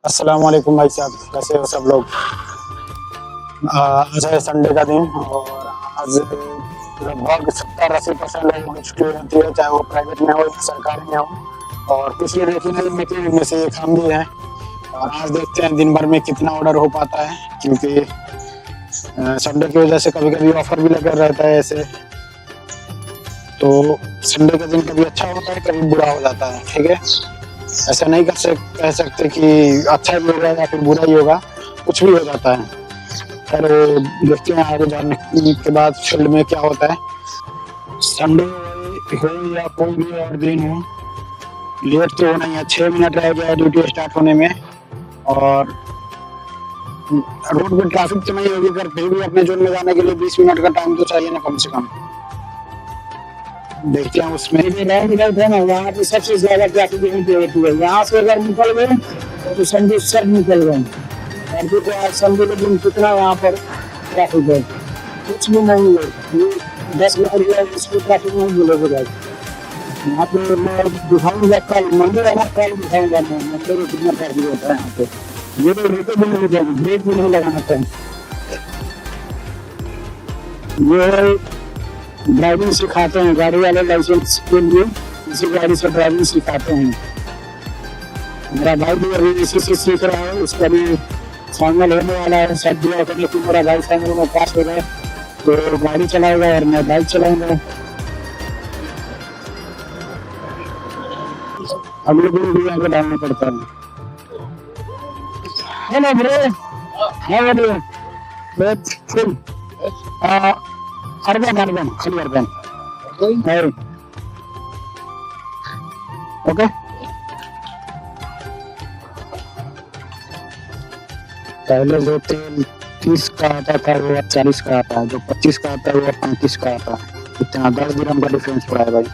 अस्सलाम वालेकुम भाई साहब, कैसे हो सब लोग। आज है संडे का दिन और आज लगभग 70-80% लोगों की छुट्टी रहती है, चाहे वो प्राइवेट में हो या सरकारी में हो। और पिछले देखिए में से एक हम भी हैं। और आज देखते हैं दिन भर में कितना ऑर्डर हो पाता है, क्योंकि संडे की वजह से कभी कभी ऑफर भी लगा रहता है ऐसे। तो संडे का दिन कभी अच्छा होता है, कभी बुरा हो जाता है। ठीक है, ऐसा नहीं कह सकते कि अच्छा ही होगा या फिर बुरा ही होगा, कुछ भी हो जाता है। खैर देखते हैं आगे जाने के बाद फील्ड में क्या होता है। संडे हो या कोई भी और दिन हो, लेट तो होना ही है। 6 मिनट रह गया है ड्यूटी स्टार्ट होने में। और रोड पे ट्रैफिक तो नहीं होगी, कर फिर भी अपने जोन में जाने के लिए 20 मिनट का टाइम तो चाहिए ना कम से कम। देखते हैं उसमें वहाँ पे सबसे ज्यादा ट्रैफिक यहीं पे होती है। यहाँ से अगर निकल गए तो संडे सब निकल गए। और देखो आज संडे के दिन कितना यहाँ पर ट्रैफिक है, कुछ भी नहीं है। ये 10 मिनट इसको ट्रैफिक नहीं मिलेगा भाई। यहाँ पे मैं दिखाऊंगा कल, मंदिर है ना, कल दिखाऊंगा मैं मंदिर में कितना ट्रैफिक होता है यहाँ पे। ये तो रुके भी नहीं जाएगी, ब्रेक भी नहीं लगाना चाहिए। ये ड्राइविंग सिखाते हैं गाड़ी वाले, लाइसेंस के लिए इसी गाड़ी से ड्राइविंग सिखाते हैं। मेरा भाई भी अभी इसी से सीख रहा है, उसका भी फाइनल होने वाला है। सब दुआ करने की मेरा भाई फाइनल में पास हो गया तो गाड़ी चलाएगा और मैं बाइक चलाऊंगा। अगले दिन भी आगे डालना पड़ता है। Hello bro, how are you? Wait full urban खाली अर्बन। ओके, पहले जो तेल 30 का आता था वो अब 40 का आता है, जो 25 का आता है वो 35 का आता है। इतना 10 ग्राम का डिफरेंस पड़ा है भाई।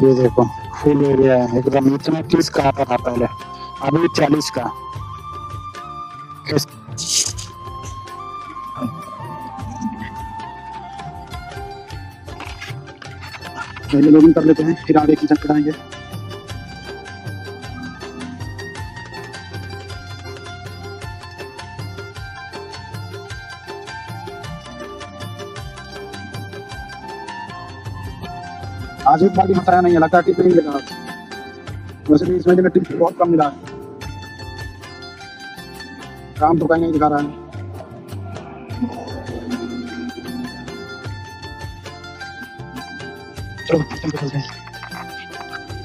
ये देखो फुल हो गया है एकदम। इतना 30 का आता था पहले, अभी 40 का। पहले लोग कर लेते हैं, फिर आगे की चक्कर आएंगे। आज एक बार बताया नहीं, लगता कि नहीं लगा। वैसे भी इस महीने में टिप्स बहुत कम मिला है, काम तो कहीं नहीं दिखा रहा है।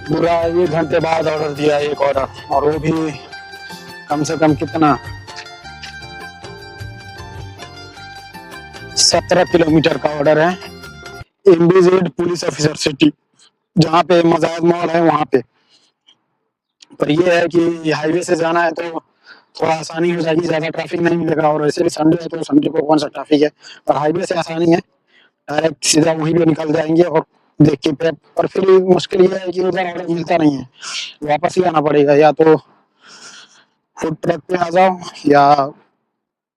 पूरा 1 घंटे बाद ऑर्डर दिया, एक ऑर्डर, और वो भी कम से कम कितना 17 किलोमीटर का ऑर्डर है। एमबीजेड पुलिस ऑफिसर सिटी, जहाँ पे मजाक मॉल है वहाँ पे। पर ये है कि हाईवे से जाना है तो थोड़ा आसानी हो जाएगी, ज्यादा ट्रैफिक नहीं मिलेगा। और वैसे भी संडे है तो संडे को कौन सा ट्रैफिक है, पर हाईवे से आसानी है, डायरेक्ट सीधा वहीं पे निकल जाएंगे। और देखिए पर फिर मुश्किल ये है कि उधर ऑर्डर मिलता नहीं है, वापस ही आना पड़ेगा। या तो फूड ट्रक पे आ जाओ या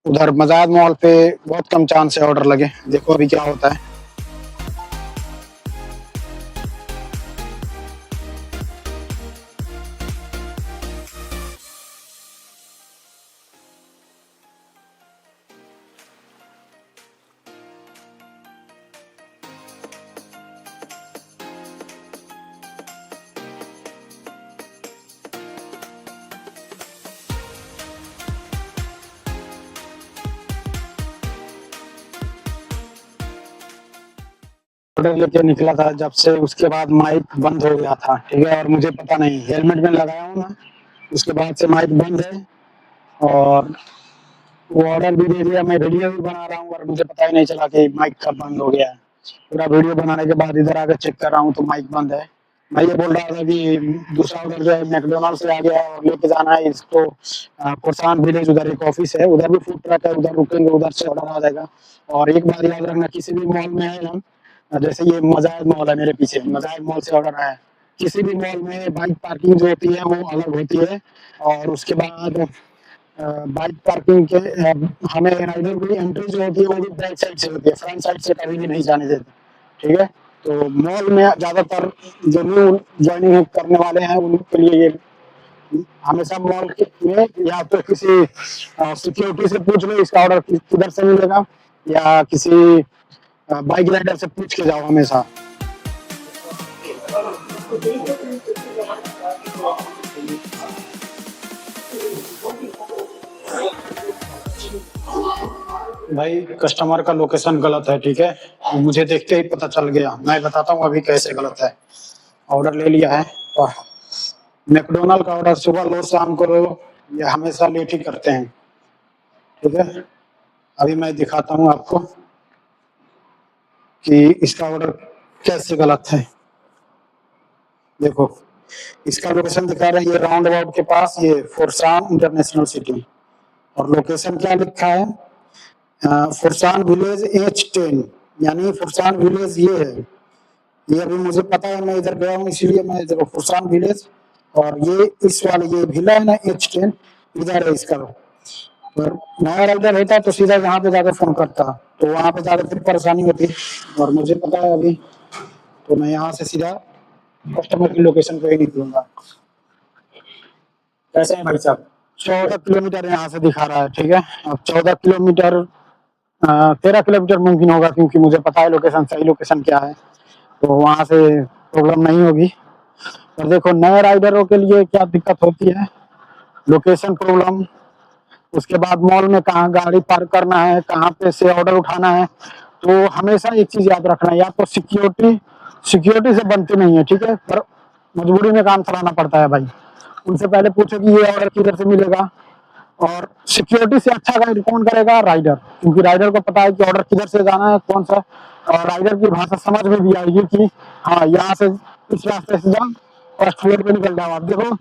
उधर मजाज मॉल पे बहुत कम चांस है ऑर्डर लगे। देखो अभी क्या होता है। ऑर्डर लेके निकला था जब से, उसके बाद माइक बंद हो गया था। ठीक है, और मुझे पता नहीं, हेलमेट में लगाया हूँ ना, उसके बाद से माइक बंद है। और वो ऑर्डर भी दे दिया, मैं वीडियो भी बना रहा हूँ और मुझे पता ही नहीं चला कि माइक कब बंद हो गया है। पूरा वीडियो बनाने के बाद इधर आकर चेक कर रहा हूँ तो माइक बंद है। मैं ये बोल रहा था कि दूसरा ऑर्डर जो है मैकडोनल्ड से आ गया है और लेके जाना है इसको कुरसान विलेज, उधर एक ऑफिस है, उधर भी फूड ट्रक है, उधर रुकेंगे, उधर से ऑर्डर आ जाएगा। और एक बात याद रखना, किसी भी मॉल में है हम, जैसे ये मजाज मॉल है मेरे पीछे, मजाज मॉल से ऑर्डर आया है। किसी भी मॉल में बाइक पार्किंग जो होती है वो अलग होती है। और उसके बाद बाइक पार्किंग के हमें राइडर की एंट्री जो होती है वो भी बैक साइड से होती है, फ्रंट साइड से कभी भी नहीं जाने देते। ठीक है, तो मॉल में ज़्यादातर जो न्यू ज्वाइनिंग करने वाले हैं उनके लिए ये हमेशा मॉल में या तो किसी सिक्योरिटी से पूछ लो इसका ऑर्डर किधर से मिलेगा, या किसी बाइक राइडर से पूछ के जाओ हमेशा। भाई कस्टमर का लोकेशन गलत है, ठीक है, मुझे देखते ही पता चल गया। मैं बताता हूँ अभी कैसे गलत है। ऑर्डर ले लिया है और मैकडोनल्ड का ऑर्डर सुबह लो शाम को लो, ये हमेशा लेट ही करते हैं। ठीक है, अभी मैं दिखाता हूँ आपको कि इसका ऑर्डर कैसे गलत है। देखो, इसका लोकेशन दिखा रहा है ये राउंड अबाउट के पास, ये फुरसान इंटरनेशनल सिटी, और लोकेशन क्या लिखा है, फुरसान विलेज H10, यानी फुरसान विलेज ये है। ये अभी मुझे पता है, मैं इधर गया हूँ इसीलिए मैं देखो फुरसान विलेज, और ये इस वाले ये विला है ना H10, इधर है इसका। और नया राइडर होता तो सीधा यहाँ पे जाकर फोन करता, तो वहां पे जाकर फिर परेशानी होती, और मुझे पता है अभी, तो मैं यहाँ से सीधा कस्टमर की लोकेशन पे ही निकलूंगा। कैसे है भाई साहब? 14 किलोमीटर यहाँ से दिखा रहा है, ठीक है। अब 14 किलोमीटर, 13 किलोमीटर मुमकिन होगा, क्योंकि मुझे पता है लोकेशन, सही लोकेशन क्या है, तो वहां से प्रॉब्लम नहीं होगी। और देखो नए राइडरों के लिए क्या दिक्कत होती है, लोकेशन प्रॉब्लम, उसके बाद मॉल में कहाँ गाड़ी पार्क करना है, कहाँ पे से ऑर्डर उठाना है। तो हमेशा एक चीज याद रखना है, या तो सिक्योरिटी सिक्योरिटी से बनती नहीं है, ठीक है, पर मजबूरी में काम चलाना पड़ता है भाई। उनसे पहले पूछो कि ये ऑर्डर किधर से मिलेगा, और सिक्योरिटी से अच्छा गाइड कौन करेगा, राइडर, क्योंकि राइडर को पता है कि ऑर्डर किधर से जाना है, कौन सा, और राइडर की भाषा समझ में भी आएगी कि हाँ यहाँ से इस रास्ते से जाओ, फर्स्ट फ्लोर पे निकल जाओ। आप देखो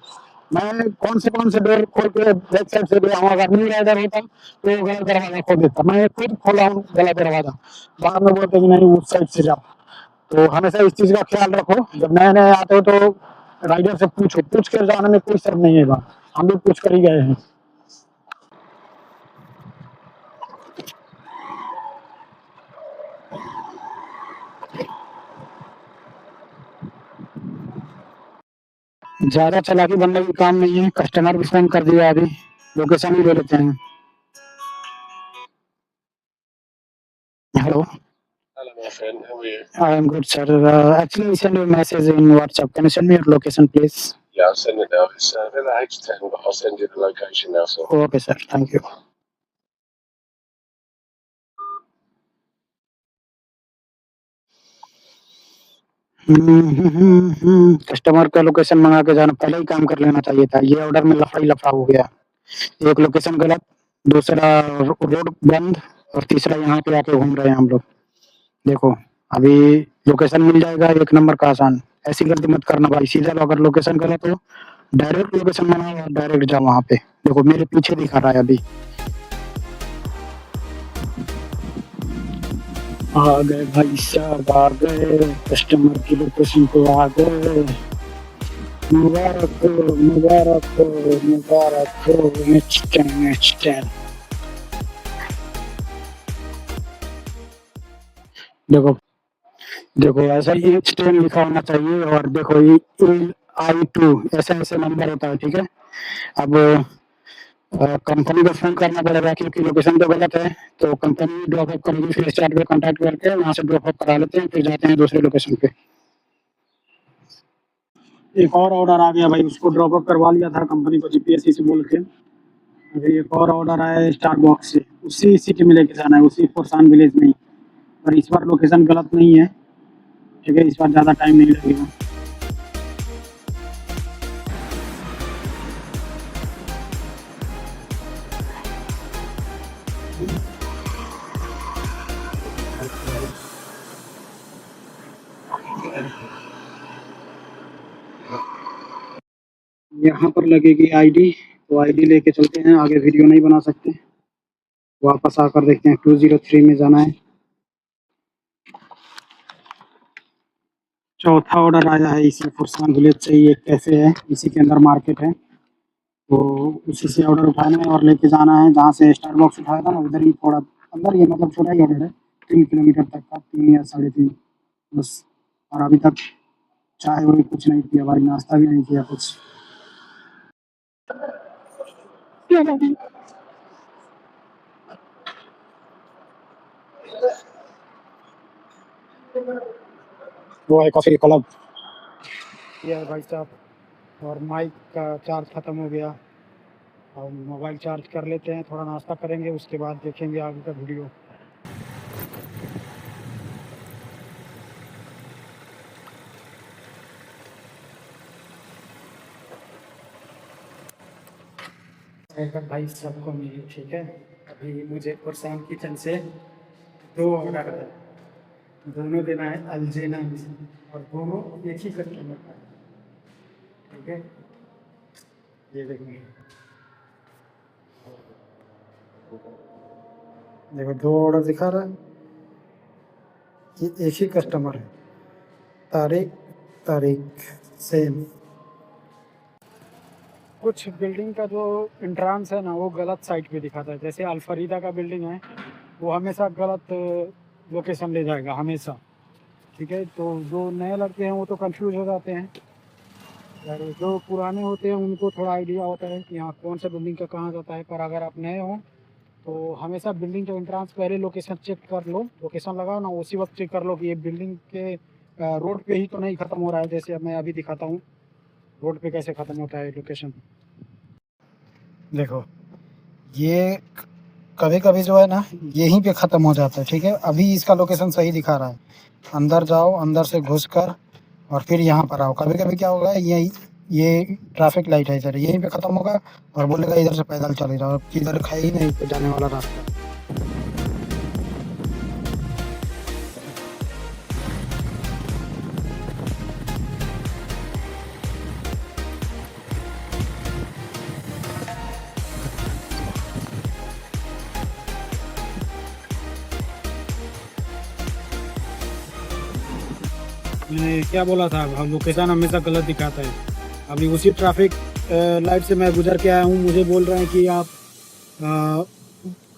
मैं कौन से डोर खोल के बैक साइड से गया हूँ, अगर न्यू राइडर होता तो वो गलत दरवाजा खोल देता, मैं खुद खोला हूँ गलत दरवाजा, बाद में बोलते कि नहीं उस साइड से जाओ। तो हमेशा इस चीज का ख्याल रखो, जब नए नए आते हो तो राइडर से पूछो, पूछ कर जाने में कोई शर्म नहीं है बात, हम भी पूछ कर ही गए हैं। ज्यादा चालाकी बनने की काम नहीं है, कस्टमर भी फोन कर दिया अभी, लोकेशन भी ले लेते हैं। Hello, Hello, my friend. How are you? I am good sir, actually I send you message in WhatsApp, can you send me your location please? Yeah, I'll send it now. It's Villa H10, but I'll send you the location now. So okay sir, thank you. Customer का location मंगा के जाना, पहले ही काम कर लेना चाहिए था, ये ऑर्डर में लफड़ा ही लफड़ा हो गया। एक लोकेशन गलत, दूसरा रोड बंद, और तीसरा यहाँ पे आके घूम रहे हैं हम लोग। देखो अभी लोकेशन मिल जाएगा एक नंबर का आसान, ऐसी गलती मत करना भाई, सीधा अगर लोकेशन गलत हो डायरेक्ट लोकेशन बनाओ और डायरेक्ट जाओ वहाँ पे। देखो मेरे पीछे दिखा रहा है अभी, आ गए भाई साहब, आ गए कस्टमर की लोकेशन पे, आ गए। मुबारक हो, मुबारक हो, मुबारक हो, नेक्स्ट टाइम, नेक्स्ट टाइम। देखो देखो ऐसा ही स्टेन लिखा होना चाहिए, और देखो ये I2 ऐसे ऐसे नंबर होता है, ठीक है। अब कंपनी को फोन करना पड़ेगा, क्योंकि लोकेशन तो गलत है, तो कंपनी ड्रॉप अप करेगी, फिर स्टार्ट पे कांटेक्ट करके वहाँ से ड्रॉप अप करा लेते हैं, फिर जाते हैं दूसरे लोकेशन पे। एक और ऑर्डर आ गया भाई, उसको ड्रॉप अप करवा लिया था कंपनी को जीपीएससी से बोल के। अभी एक और ऑर्डर आया है स्टार बॉक्स से, उसी सिटी में लेके जाना है, उसी फुरसान विलेज में ही, पर इस बार लोकेशन गलत नहीं है, ठीक है, इस बार ज़्यादा टाइम नहीं लगेगा। यहाँ पर लगेगी आईडी, तो आईडी लेके चलते हैं, आगे वीडियो नहीं बना सकते, वापस आकर देखते हैं 203 में जाना है। चौथा ऑर्डर आया है इसी फुरसान विलेज से, ये कैफे है, इसी के अंदर मार्केट है। तो उसी से ऑर्डर उठाना है और लेके जाना है। जहाँ से स्टारबक्स उठाया था ना उधर ही थोड़ा अंदर ही है, मतलब छोटा ही ऑर्डर है, 3 किलोमीटर तक का, 3 या 3.5 बस। और अभी तक चाय वाय कुछ नहीं किया भाई, नाश्ता भी नहीं किया कुछ। वो है कॉफी क्लब। ये है भाई साहब, और माइक का चार्ज ख़त्म हो गया। और मोबाइल चार्ज कर लेते हैं, थोड़ा नाश्ता करेंगे, उसके बाद देखेंगे आगे का वीडियो। भाई सबको मिली, ठीक है। अभी मुझे फरसान किचन से 2 ऑर्डर है, दोनों देना है अलजेना में, और दोनों एक ही कस्टमर का है, ठीक है। ये देखिए, देखो 2 ऑर्डर दिखा रहा है, ये एक ही कस्टमर है, तारिक तारिक सेम। कुछ बिल्डिंग का जो एंट्रांस है ना वो गलत साइड पे दिखाता है, जैसे अल्फरीदा का बिल्डिंग है वो हमेशा गलत लोकेशन ले जाएगा हमेशा, ठीक है। तो जो नए लड़के हैं वो तो कंफ्यूज हो जाते हैं, और जो पुराने होते हैं उनको थोड़ा आइडिया होता है कि हाँ कौन सा बिल्डिंग का कहाँ जाता है। पर अगर आप नए हो तो हमेशा बिल्डिंग का एंट्रांस पहले लोकेशन चेक कर लो, लोकेशन लगाओ ना, उसी वक्त चेक कर लो कि ये बिल्डिंग के रोड पे ही तो नहीं ख़त्म हो रहा है। जैसे अब मैं अभी दिखाता हूँ रोड पे कैसे ख़त्म होता है लोकेशन। देखो ये कभी कभी जो है ना यहीं पे ख़त्म हो जाता है, ठीक है। अभी इसका लोकेशन सही दिखा रहा है, अंदर जाओ, अंदर से घुस कर और फिर यहाँ पर आओ। कभी कभी क्या होगा, ये ट्रैफिक लाइट है इधर, यहीं पे ख़त्म होगा और बोलेगा इधर से पैदल चले जाओ, इधर है ही नहीं पे जाने वाला रास्ता। मैंने क्या बोला था, हम लोकेशन हमेशा गलत दिखाता है। अभी उसी ट्रैफिक लाइट से मैं गुजर के आया हूँ, मुझे बोल रहे हैं कि आप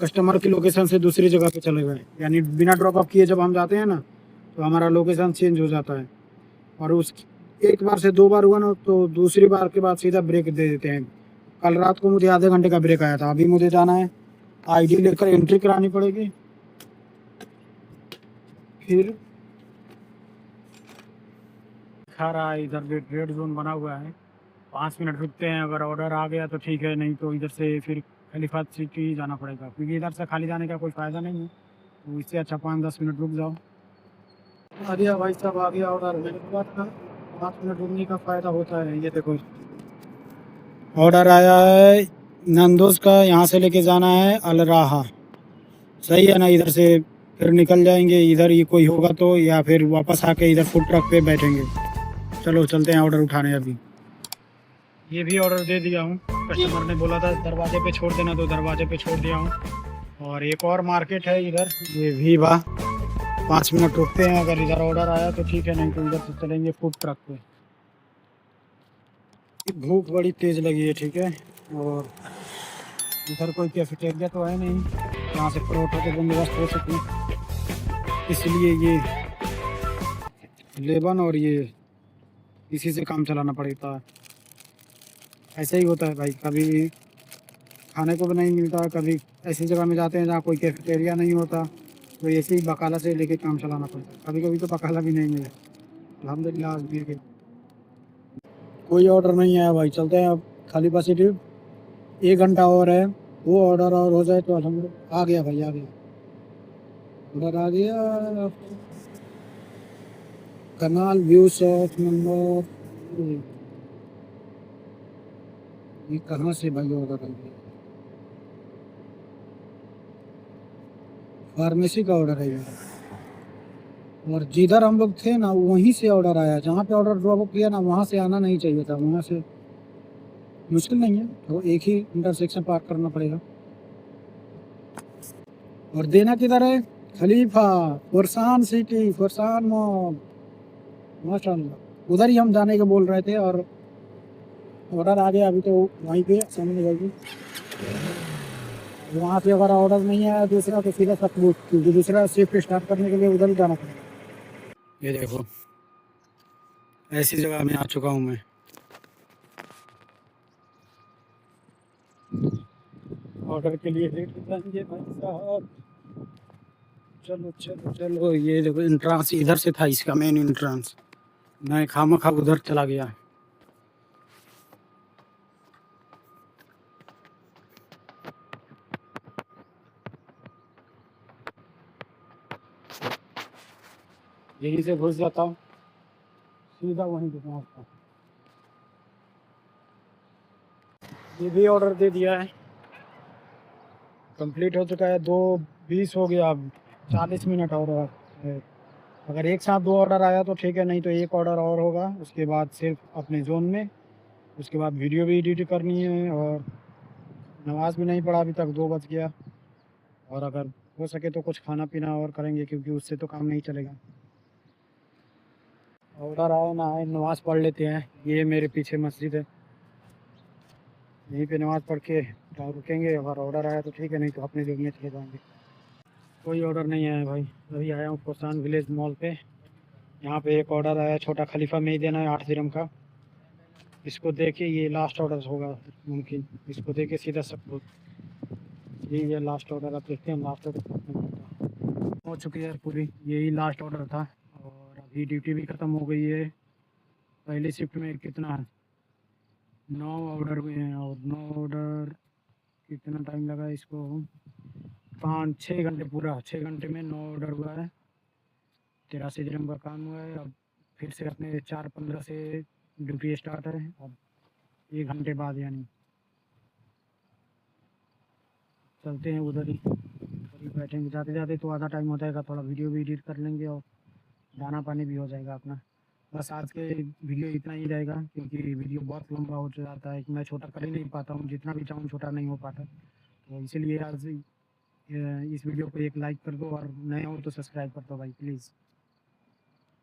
कस्टमर की लोकेशन से दूसरी जगह पे चले गए, यानी बिना ड्रॉप अप किए जब हम जाते हैं ना तो हमारा लोकेशन चेंज हो जाता है। और उस एक बार से 2 बार हुआ ना तो दूसरी बार के बाद सीधा ब्रेक दे देते हैं। कल रात को मुझे आधे घंटे का ब्रेक आया था। अभी मुझे जाना है, आईडी लेकर एंट्री करानी पड़ेगी, फिर दिखा रहा है इधर रेड जोन बना हुआ है, 5 मिनट रुकते हैं। अगर ऑर्डर आ गया तो ठीक है, नहीं तो इधर से फिर खलीफा सिटी जाना पड़ेगा, क्योंकि इधर से खाली जाने का कोई फ़ायदा नहीं है। तो इससे अच्छा 5-10 मिनट रुक जाओ। आ गया भाई साहब, आ गया ऑर्डर। मैंने बोला था 5 मिनट रुकने का फ़ायदा होता है। ये देखो ऑर्डर आया है नंदोज का, यहाँ से लेके जाना है अल राहा, सही है ना। इधर से फिर निकल जाएंगे, इधर ही कोई होगा तो, या फिर वापस आके इधर फूड ट्रक पे बैठेंगे। चलो चलते हैं ऑर्डर उठाने। अभी ये भी ऑर्डर दे दिया हूँ, कस्टमर ने बोला था दरवाजे पे छोड़ देना तो दरवाजे पे छोड़ दिया हूँ। और एक और मार्केट है इधर, ये वीवा, 5 मिनट रुकते हैं। अगर इधर ऑर्डर आया तो ठीक है, नहीं तो इधर से चलेंगे फूड ट्रक पे। भूख बड़ी तेज़ लगी है, ठीक है। और इधर कोई कैफेटेरिया तो है नहीं जहाँ से परोठा के बंदोबस्त हो सके, इसलिए ये लेबन और ये इसी से काम चलाना पड़ता है। ऐसा ही होता है भाई, कभी खाने को भी नहीं मिलता, कभी ऐसी जगह में जाते हैं जहाँ कोई कैफेटेरिया नहीं होता, तो ऐसे ही बकाला से लेके काम चलाना पड़ता है। कभी कभी तो बकाला भी नहीं मिला, अल्हम्दुलिल्लाह आज मिल गया। कोई ऑर्डर नहीं आया भाई, चलते हैं अब खाली बस सिटी। 1 घंटा और है, वो ऑर्डर और हो जाए तो अल्हम्दुलिल्लाह। आ गया भाई, आ गया ऑर्डर, आ गया। कनाल व्यू शॉप नंबर, ये कहाँ से भाई ऑर्डर कर दिया? फार्मेसी का ऑर्डर है यार। और जिधर हम लोग थे ना वहीं से ऑर्डर आया, जहाँ पे ऑर्डर ड्रॉप किया ना वहाँ से आना नहीं चाहिए था। वहाँ से मुश्किल नहीं है, तो एक ही इंटरसेक्शन पार करना पड़ेगा। और देना किधर है? खलीफा, फरसान सिटी, फरसान मॉल, माशाल्लाह। उधर ही हम जाने को बोल रहे थे और ऑर्डर आ गया, अभी तो वहीं पे सामने जाएगी। वहाँ पे अगर ऑर्डर नहीं आया दूसरा तो सीधा सब क्योंकि दूसरा शिफ्ट स्टार्ट करने के लिए उधर ही जाना पड़ेगा। ये देखो ऐसी जगह में आ चुका हूँ मैं। ऑर्डर के लिए वेट करेंगे भाई साहब। चलो चलो चलो, ये देखो एंट्रांस इधर से था, इसका मेन एंट्रांस। मैं खामखा उधर चला गया। यहीं से घुस जाता हूँ, सीधा वहीं पे पहुँचता हूँ। ये भी ऑर्डर दे दिया है, कंप्लीट हो चुका है। 2:20 हो गया, अब 40 मिनट और है। अगर एक साथ 2 ऑर्डर आया तो ठीक है, नहीं तो एक ऑर्डर और होगा, उसके बाद सिर्फ अपने जोन में। उसके बाद वीडियो भी एडिट करनी है और नमाज भी नहीं पढ़ा अभी तक, 2 बज गया। और अगर हो सके तो कुछ खाना पीना और करेंगे, क्योंकि उससे तो काम नहीं चलेगा। ऑर्डर आए ना आए नमाज़ पढ़ लेते हैं। ये मेरे पीछे मस्जिद है, यहीं पे नमाज़ पढ़ के तो रुकेंगे। अगर ऑर्डर आया तो ठीक है, नहीं तो अपने रूम में चले जाएंगे। कोई ऑर्डर नहीं आया भाई। अभी आया हूँ कोसान विलेज मॉल पे। यहाँ पे एक ऑर्डर आया, छोटा खलीफा में ही देना है 8 दिरहम का। इसको दे के ये लास्ट ऑर्डर होगा मुमकिन। इसको दे के सीधा सब कुछ ये लास्ट ऑर्डर। आप देखते हैं लास्ट ऑर्डर कितना होता है। हो चुकी है पूरी, यही लास्ट ऑर्डर था। और अभी ड्यूटी भी ख़त्म हो गई है। पहली शिफ्ट में कितना है, 9 ऑर्डर हुए हैं। और 9 ऑर्डर कितना टाइम लगा इसको, 5-6 घंटे, पूरा 6 घंटे में 9 ऑर्डर हुआ है। 83 दिरहम का काम हुआ है। अब फिर से अपने 4:15 से ड्यूटी स्टार्ट है। अब 1 घंटे बाद यानी चलते हैं उधर ही, उधर ही बैठेंगे। जाते जाते तो आधा टाइम हो जाएगा, थोड़ा वीडियो भी एडिट कर लेंगे और दाना पानी भी हो जाएगा अपना। बस आज के वीडियो इतना ही रहेगा, क्योंकि वीडियो बहुत लंबा हो जाता है। मैं छोटा कर ही नहीं पाता हूँ, जितना भी चाहूँ छोटा नहीं हो पाता। तो इसीलिए आज इस वीडियो को एक लाइक कर दो, और नए हो तो सब्सक्राइब कर दो भाई प्लीज़।